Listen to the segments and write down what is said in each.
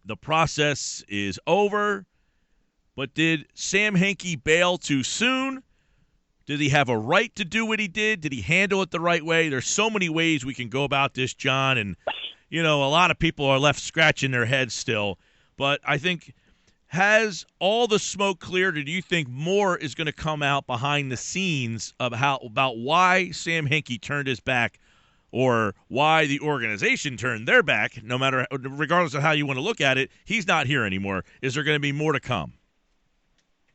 the process is over. But did Sam Hinkie bail too soon? Did he have a right to do what he did? Did he handle it the right way? There's so many ways we can go about this, John, and a lot of people are left scratching their heads still. But I think, has all the smoke cleared, or do you think more is going to come out behind the scenes about why Sam Hinkie turned his back, or why the organization turned their back? Regardless of how you want to look at it, he's not here anymore. Is there going to be more to come?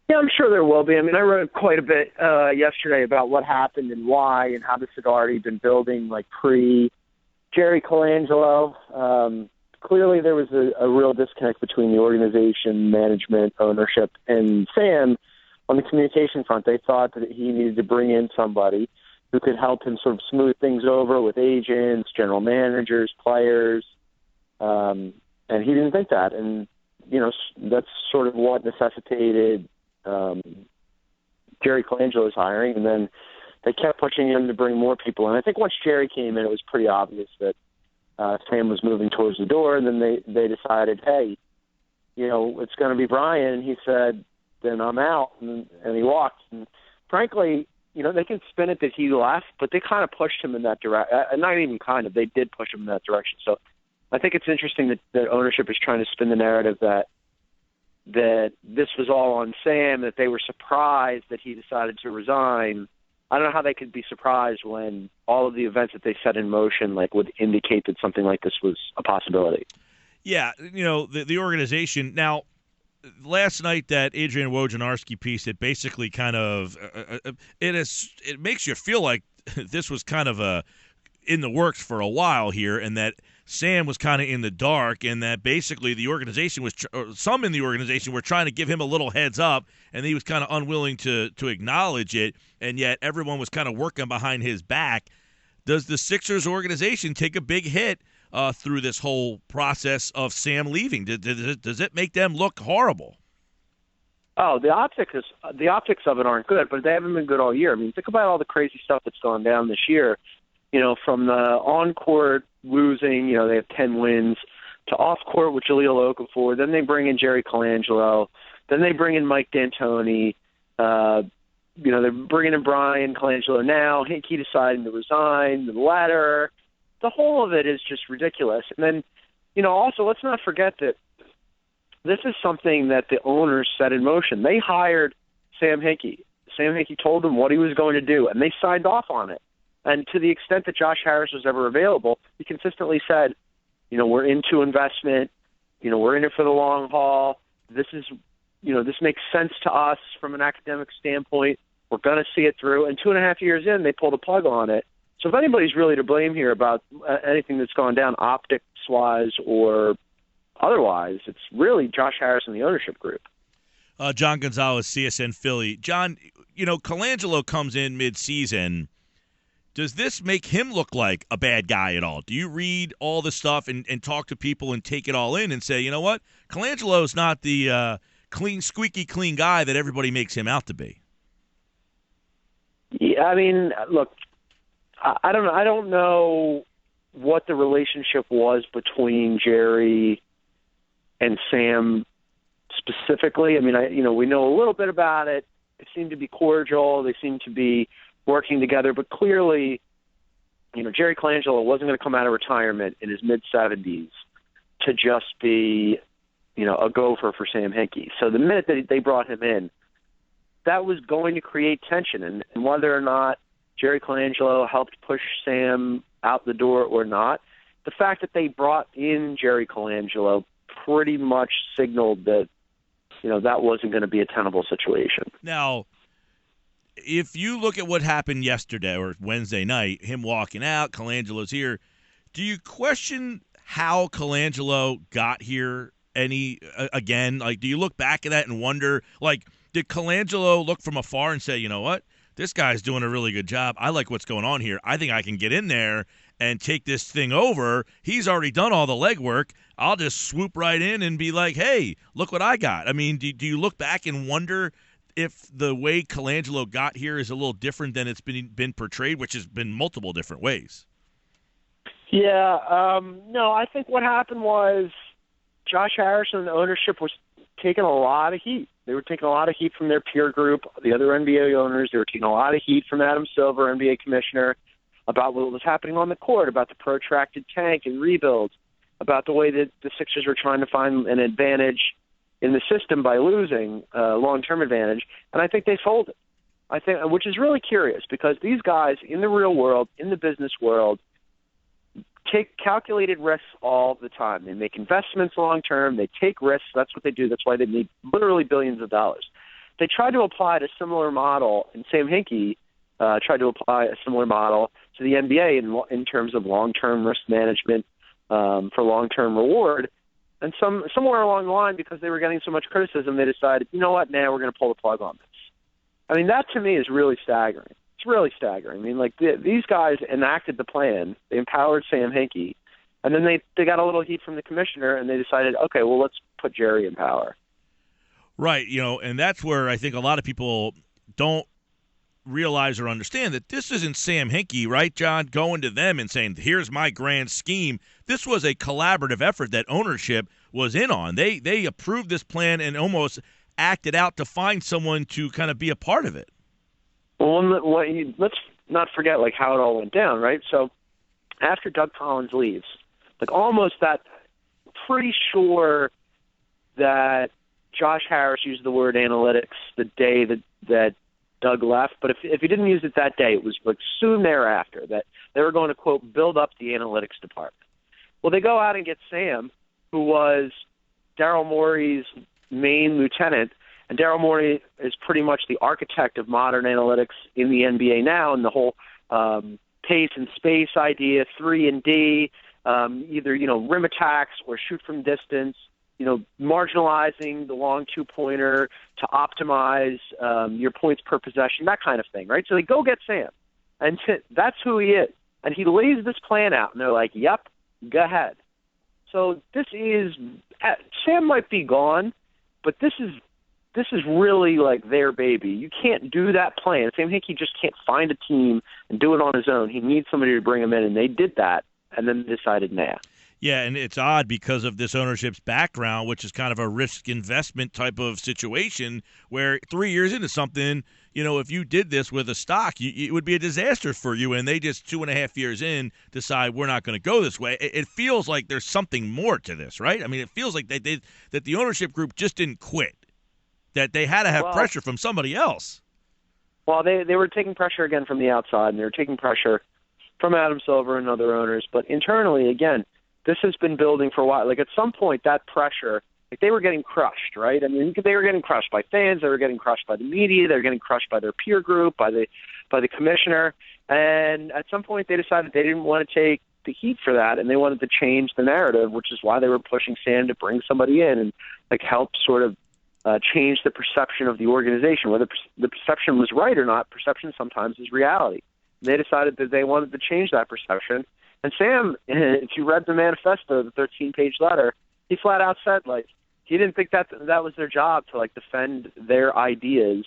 Yeah, I'm sure there will be. I mean, I wrote quite a bit yesterday about what happened and why, and how this had already been building, like pre-Jerry Colangelo. Clearly, there was a real disconnect between the organization, management, ownership, and Sam on the communication front. They thought that he needed to bring in somebody who could help him sort of smooth things over with agents, general managers, players, and he didn't think that. And, that's sort of what necessitated Jerry Colangelo's hiring, and then they kept pushing him to bring more people in. I think once Jerry came in, it was pretty obvious that Sam was moving towards the door, and then they decided, hey, it's going to be Brian, and he said, then I'm out, and he walked. And frankly, they can spin it that he left, but they kind of pushed him in that direction. Not even kind of, they did push him in that direction. So I think it's interesting that ownership is trying to spin the narrative that this was all on Sam, that they were surprised that he decided to resign. I don't know how they could be surprised when all of the events that they set in motion would indicate that something like this was a possibility. Yeah, the organization. Now, last night, that Adrian Wojnarowski piece, it basically kind of it makes you feel like this was kind of in the works for a while here, and that Sam was kind of in the dark, and that basically the organization some in the organization were trying to give him a little heads up, and he was kind of unwilling to acknowledge it, and yet everyone was kind of working behind his back. Does the Sixers organization take a big hit through this whole process of Sam leaving? Does it make them look horrible? Oh, the optics of it aren't good, but they haven't been good all year. I mean, think about all the crazy stuff that's gone down this year. From the on-court losing, they have 10 wins, to off-court with Jahlil Okafor. Then they bring in Jerry Colangelo. Then they bring in Mike D'Antoni. They're bringing in Brian Colangelo now. Hinkie deciding to resign, the letter. The whole of it is just ridiculous. And then, also let's not forget that this is something that the owners set in motion. They hired Sam Hinkie. Sam Hinkie told them what he was going to do, and they signed off on it. And to the extent that Josh Harris was ever available, he consistently said, we're into investment. We're in it for the long haul. This makes sense to us from an academic standpoint. We're going to see it through. And 2.5 years in, they pulled a plug on it. So if anybody's really to blame here about anything that's gone down optics-wise or otherwise, it's really Josh Harris and the ownership group. John Gonzalez, CSN Philly. John, Colangelo comes in mid-season. Does this make him look like a bad guy at all? Do you read all the stuff and talk to people and take it all in and say, you know what, Colangelo's not the squeaky clean guy that everybody makes him out to be? Yeah, I mean, look, I don't know. I don't know what the relationship was between Jerry and Sam specifically. I mean, we know a little bit about it. They seem to be cordial. They seem to be working together, but clearly, Jerry Colangelo wasn't going to come out of retirement in his mid-70s to just be, a gopher for Sam Hinkie. So the minute that they brought him in, that was going to create tension, and whether or not Jerry Colangelo helped push Sam out the door or not, the fact that they brought in Jerry Colangelo pretty much signaled that, that wasn't going to be a tenable situation. Now, if you look at what happened yesterday or Wednesday night, him walking out, Colangelo's here, do you question how Colangelo got here again? Do you look back at that and wonder, did Colangelo look from afar and say, you know what, this guy's doing a really good job. I like what's going on here. I think I can get in there and take this thing over. He's already done all the legwork. I'll just swoop right in and be like, hey, look what I got. I mean, do you look back and wonder if the way Colangelo got here is a little different than it's been portrayed, which has been multiple different ways? Yeah, no, I think what happened was Josh Harris and the ownership was taking a lot of heat. They were taking a lot of heat from their peer group, the other NBA owners. They were taking a lot of heat from Adam Silver, NBA commissioner, about what was happening on the court, about the protracted tank and rebuilds, about the way that the Sixers were trying to find an advantage in the system by losing long-term advantage. And I think they folded. Which is really curious, because these guys in the real world, in the business world, take calculated risks all the time. They make investments long term. They take risks. That's what they do. That's why they need literally billions of dollars. They tried to apply a similar model, and Sam Hinkie tried to apply a similar model to the NBA in terms of long-term risk management for long-term reward. And somewhere along the line, because they were getting so much criticism, they decided, you know what, now we're going to pull the plug on this. I mean, that to me is really staggering. It's really staggering. I mean, like, these guys enacted the plan. They empowered Sam Hinkie, and then they got a little heat from the commissioner, and they decided, okay, well, let's put Jerry in power. Right, and that's where I think a lot of people don't realize or understand that this isn't Sam Hinkie, right, John, going to them and saying, here's my grand scheme. This was a collaborative effort that ownership was in on. They approved this plan and almost acted out to find someone to kind of be a part of it. Well, let's not forget like how it all went down, right? So after Doug Collins leaves, like almost that, pretty sure that Josh Harris used the word analytics the day that Doug left. But if he didn't use it that day, it was like soon thereafter that they were going to, quote, build up the analytics department. Well, they go out and get Sam, who was Daryl Morey's main lieutenant, and Daryl Morey is pretty much the architect of modern analytics in the NBA now, and the whole pace and space idea, 3 and D, either rim attacks or shoot from distance, marginalizing the long two-pointer to optimize your points per possession, that kind of thing, right? So they go get Sam, and that's who he is, and he lays this plan out, and they're like, "Yep, go ahead." So this is Sam might be gone, but this is really like their baby. You can't do that plan. Sam Hinkie just can't find a team and do it on his own. He needs somebody to bring him in, and they did that, and then decided, nah. Yeah, and it's odd because of this ownership's background, which is kind of a risk investment type of situation where 3 years into something, if you did this with a stock, it would be a disaster for you, and they just 2.5 years in decide we're not going to go this way. It feels like there's something more to this, right? I mean, it feels like that the ownership group just didn't quit, that they had to have pressure from somebody else. Well, they were taking pressure again from the outside, and they were taking pressure from Adam Silver and other owners. But internally, again, this has been building for a while. Like, at some point, that pressure, like, they were getting crushed, right? I mean, they were getting crushed by fans. They were getting crushed by the media. They were getting crushed by their peer group, by the commissioner. And at some point, they decided they didn't want to take the heat for that, and they wanted to change the narrative, which is why they were pushing Sam to bring somebody in and, like, help sort of change the perception of the organization. Whether the perception was right or not, perception sometimes is reality. And they decided that they wanted to change that perception. And Sam, if you read the manifesto, the 13-page letter, he flat out said, like, he didn't think that was their job to, like, defend their ideas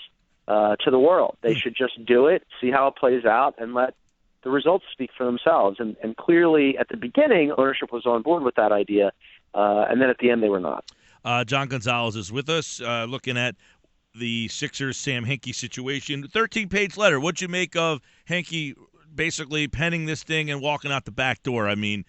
to the world. They should just do it, see how it plays out, and let the results speak for themselves. And clearly, at the beginning, ownership was on board with that idea, and then at the end, they were not. John Gonzalez is with us, looking at the Sixers Sam Hinkie situation. 13-page letter. What'd you make of Hinkie basically penning this thing and walking out the back door? I mean,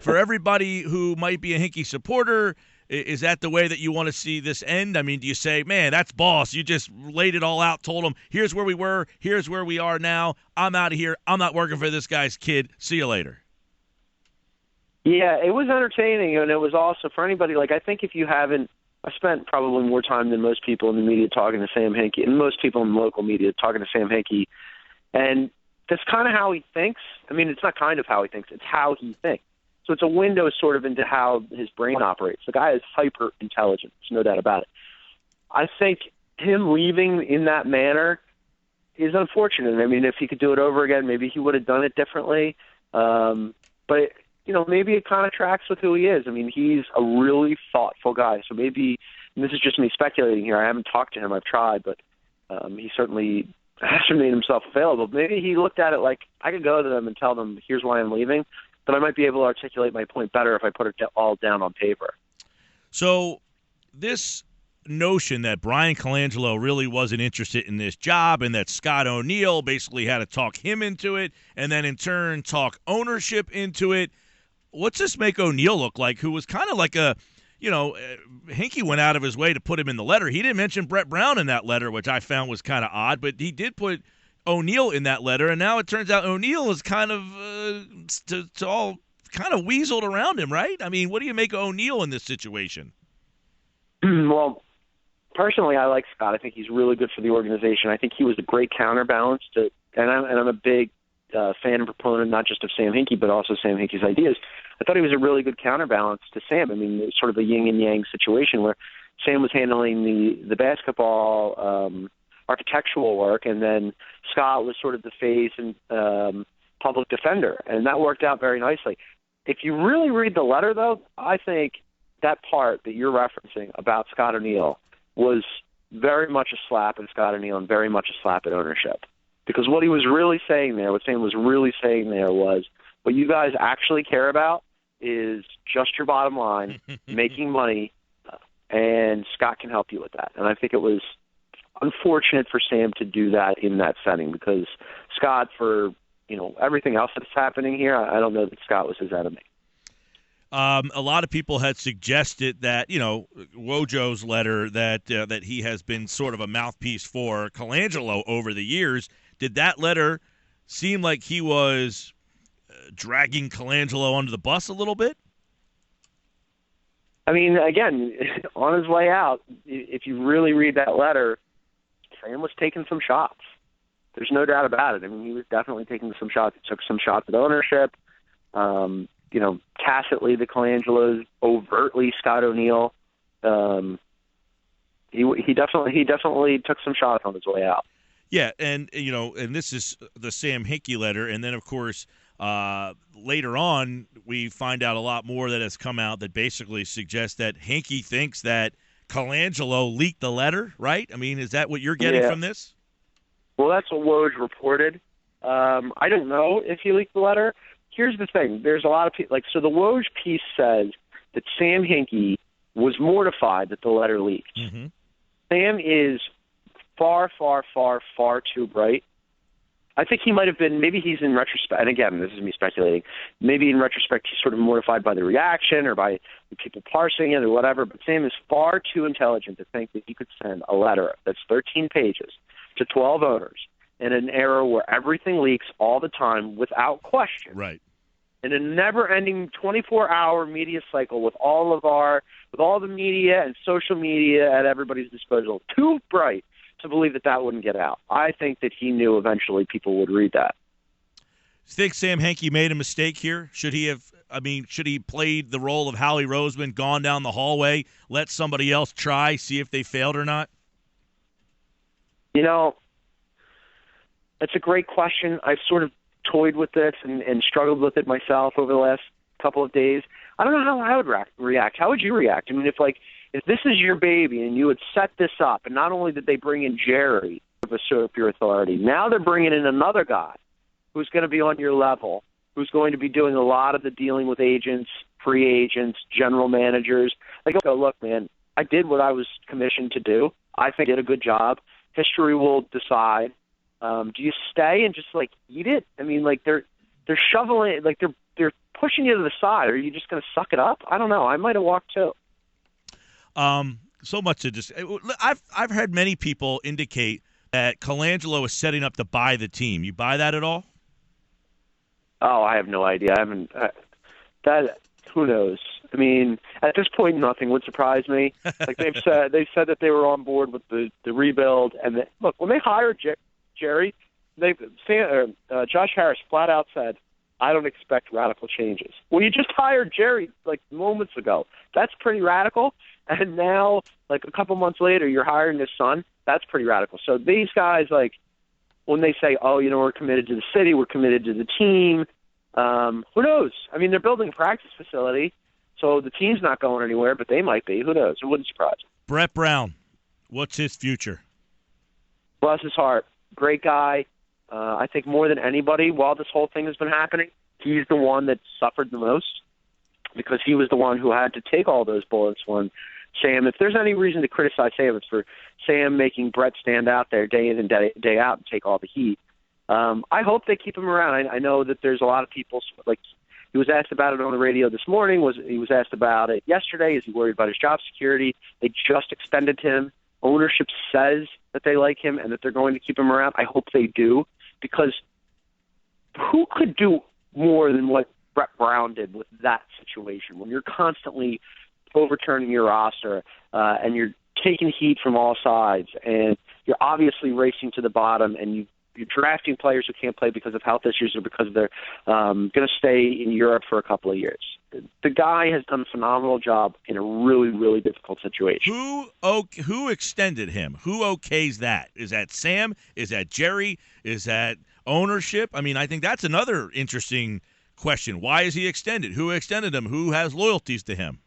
for everybody who might be a Hinkie supporter, is that the way that you want to see this end? I mean, do you say, man, that's boss. You just laid it all out, told them, here's where we were, here's where we are now. I'm out of here. I'm not working for this guy's kid. See you later. Yeah, it was entertaining, and it was also for anybody. Like, I think if you haven't, I spent probably more time than most people in the media talking to Sam Hinkie, and most people in the local media talking to Sam Hinkie, and that's kind of how he thinks. I mean, it's not kind of how he thinks; it's how he thinks. So it's a window sort of into how his brain operates. The guy is hyper intelligent. There's no doubt about it. I think him leaving in that manner is unfortunate. I mean, if he could do it over again, maybe he would have done it differently. But maybe it kind of tracks with who he is. I mean, he's a really thoughtful guy. So maybe, and this is just me speculating here, I haven't talked to him, I've tried, but he certainly hasn't made himself available. Maybe he looked at it like, I could go to them and tell them, here's why I'm leaving, but I might be able to articulate my point better if I put it all down on paper. So this notion that Brian Colangelo really wasn't interested in this job and that Scott ONeal basically had to talk him into it and then in turn talk ownership into it. What's this make ONeal look like, who was kind of like a, Hinkie went out of his way to put him in the letter. He didn't mention Brett Brown in that letter, which I found was kind of odd, but he did put ONeal in that letter, and now it turns out ONeal is kind of to all kind of weaseled around him, right? I mean, what do you make of ONeal in this situation? Well, personally, I like Scott. I think he's really good for the organization. I think he was a great counterbalance to, and I'm a big fan and proponent not just of Sam Hinkie, but also Sam Hinkie's ideas. I thought he was a really good counterbalance to Sam. I mean, it was sort of a yin and yang situation where Sam was handling the basketball architectural work, and then Scott was sort of the face and public defender, and that worked out very nicely. If you really read the letter, though, I think that part that you're referencing about Scott ONeal was very much a slap at Scott ONeal and very much a slap at ownership. Because what he was really saying there, what Sam was really saying there was, what you guys actually care about is just your bottom line, making money, and Scott can help you with that. And I think it was unfortunate for Sam to do that in that setting because Scott, for everything else that's happening here, I don't know that Scott was his enemy. A lot of people had suggested that, Wojo's letter that he has been sort of a mouthpiece for Colangelo over the years. Did that letter seem like he was dragging Colangelo under the bus a little bit? I mean, again, on his way out, if you really read that letter, Sam was taking some shots. There's no doubt about it. I mean, he was definitely taking some shots. He took some shots at ownership. Tacitly the Colangelos, overtly Scott ONeal. He definitely took some shots on his way out. Yeah, and this is the Sam Hinkie letter, and then of course later on we find out a lot more that has come out that basically suggests that Hinkie thinks that Colangelo leaked the letter, right? I mean, is that what you're getting from this? Well, that's what Woj reported. I don't know if he leaked the letter. Here's the thing. There's a lot of people, so the Woj piece says that Sam Hinkie was mortified that the letter leaked. Mm-hmm. Sam is far, far, far, far too bright. I think he might have been, maybe he's in retrospect, and again, this is me speculating, maybe in retrospect he's sort of mortified by the reaction or by the people parsing it or whatever, but Sam is far too intelligent to think that he could send a letter that's 13 pages to 12 owners in an era where everything leaks all the time without question. Right. In a never-ending 24-hour media cycle with all the media and social media at everybody's disposal. Too bright to believe that wouldn't get out. I think that he knew eventually people would read that. Think Sam Hinkie made a mistake here? Should he played the role of Howie Roseman, gone down the hallway, let somebody else try, see if they failed or not? That's a great question. I've sort of toyed with this and struggled with it myself over the last couple of days. I don't know how I would react. How would you react? I mean, if this is your baby and you had set this up, and not only did they bring in Jerry of usurp your authority, now they're bringing in another guy who's going to be on your level, who's going to be doing a lot of the dealing with agents, free agents, general managers. Go, look, man, I did what I was commissioned to do. I think I did a good job. History will decide. Do you stay and just eat it? I mean, they're shoveling, they're pushing you to the side. Are you just going to suck it up? I don't know. I might have walked too. So much to just. I've heard many people indicate that Colangelo is setting up to buy the team. You buy that at all? Oh, I have no idea. I haven't. Who knows? I mean, at this point, nothing would surprise me. They've said that they were on board with the rebuild, and look, when they hired Jerry, Josh Harris flat out said, I don't expect radical changes. Well, you just hired Jerry moments ago. That's pretty radical. And now, a couple months later, you're hiring his son. That's pretty radical. So these guys, when they say, we're committed to the city, we're committed to the team, who knows? I mean, they're building a practice facility, so the team's not going anywhere, but they might be. Who knows? It wouldn't surprise me. Brett Brown, what's his future? Bless his heart. Great guy. I think more than anybody, while this whole thing has been happening, he's the one that suffered the most. because he was the one who had to take all those bullets when Sam, if there's any reason to criticize Sam, it's for Sam making Brett stand out there day in and day out and take all the heat. I hope they keep him around. I know that there's a lot of people, like, he was asked about it on the radio this morning. He was asked about it yesterday. Is he worried about his job security? They just extended him. Ownership says that they like him and that they're going to keep him around. I hope they do, because who could do more than what Brett Brown did with that situation when you're constantly overturning your roster and you're taking heat from all sides and you're obviously racing to the bottom and you're drafting players who can't play because of health issues or because they're going to stay in Europe for a couple of years. The guy has done a phenomenal job in a really, really difficult situation. Who extended him? Who okays that? Is that Sam? Is that Jerry? Is that ownership? I mean, I think that's another interesting question. Why is he extended? Who extended him? Who has loyalties to him?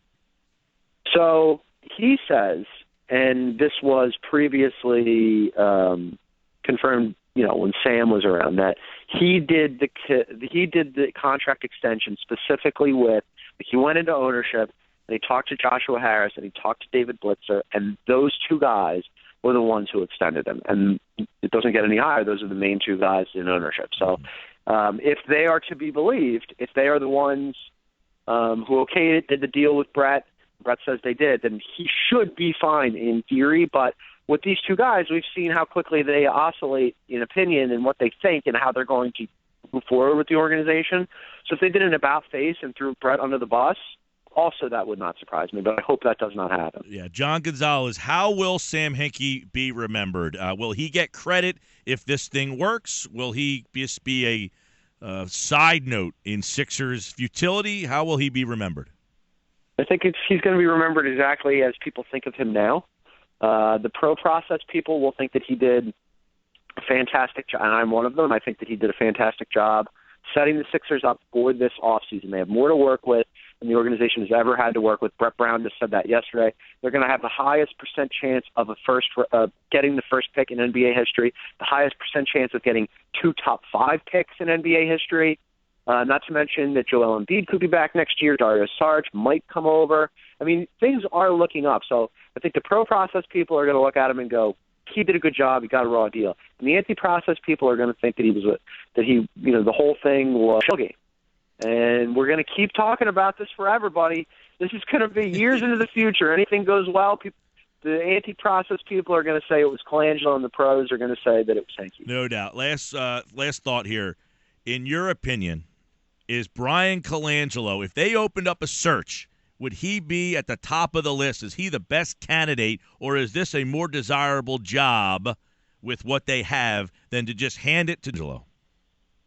So he says, and this was previously confirmed, when Sam was around, that he did the contract extension specifically with. He went into ownership and he talked to Joshua Harris and he talked to David Blitzer, and those two guys were the ones who extended him. And it doesn't get any higher. Those are the main two guys in ownership. So if they are to be believed, if they are the ones who okayed it, did the deal with Brett says they did, then he should be fine in theory. But with these two guys, we've seen how quickly they oscillate in opinion and what they think and how they're going to move forward with the organization. So if they did an about-face and threw Brett under the bus, also that would not surprise me, but I hope that does not happen. Yeah, John Gonzalez, how will Sam Hinkie be remembered? Will he get credit if this thing works? Will he just be a side note in Sixers' futility? How will he be remembered? I think he's going to be remembered exactly as people think of him now. The pro process people will think that he did a fantastic job, and I'm one of them. I think that he did a fantastic job setting the Sixers up for this offseason. They have more to work with than the organization has ever had to work with. Brett Brown just said that yesterday. They're going to have the highest percent chance of getting the first pick in NBA history, the highest percent chance of getting 2 top 5 picks in NBA history. Not to mention that Joel Embiid could be back next year. Dario Saric might come over. I mean, things are looking up. So I think the pro process people are going to look at him and go, he did a good job. He got a raw deal. And the anti-process people are going to think that the whole thing was a game. And we're going to keep talking about this forever, buddy. This is going to be years into the future. Anything goes well, the anti-process people are going to say it was Colangelo, and the pros are going to say that it was Hinkie. No doubt. Last thought here. In your opinion, is Brian Colangelo, if they opened up a search, would he be at the top of the list? Is he the best candidate, or is this a more desirable job with what they have than to just hand it to Angelo?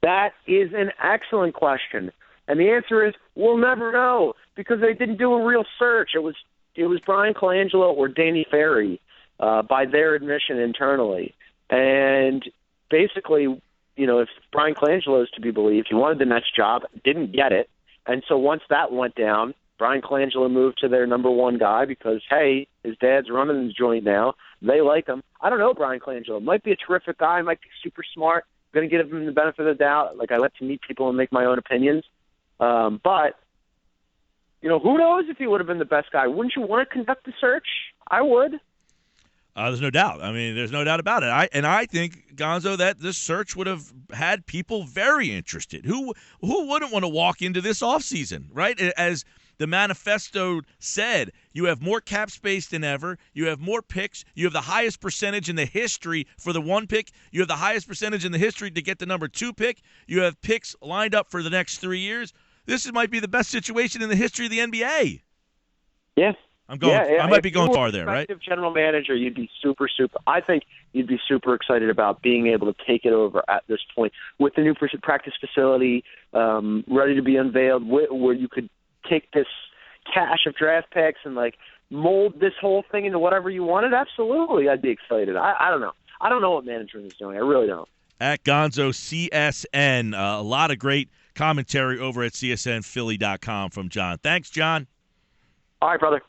That is an excellent question. And the answer is we'll never know because they didn't do a real search. It was Brian Colangelo or Danny Ferry by their admission internally. And basically, if Brian Colangelo is to be believed, he wanted the next job, didn't get it. And so once that went down, Brian Colangelo moved to their number one guy because, hey, his dad's running the joint now. They like him. I don't know Brian Colangelo. Might be a terrific guy, might be super smart. Going to give him the benefit of the doubt. Like, I like to meet people and make my own opinions. But, who knows if he would have been the best guy? Wouldn't you want to conduct the search? I would. There's no doubt. I mean, there's no doubt about it. I think, Gonzo, that this search would have had people very interested. Who wouldn't want to walk into this offseason, right? As the manifesto said, you have more cap space than ever. You have more picks. You have the highest percentage in the history for the 1 pick. You have the highest percentage in the history to get the number 2 pick. You have picks lined up for the next 3 years. This might be the best situation in the history of the NBA. Yeah. I might be going far there, right? If you were general manager, you'd be super. I think you'd be super excited about being able to take it over at this point with the new practice facility ready to be unveiled, where you could take this cache of draft picks and mold this whole thing into whatever you wanted. Absolutely, I'd be excited. I don't know. I don't know what management is doing. I really don't. At Gonzo CSN, a lot of great commentary over at CSNPhilly.com from John. Thanks, John. All right, brother.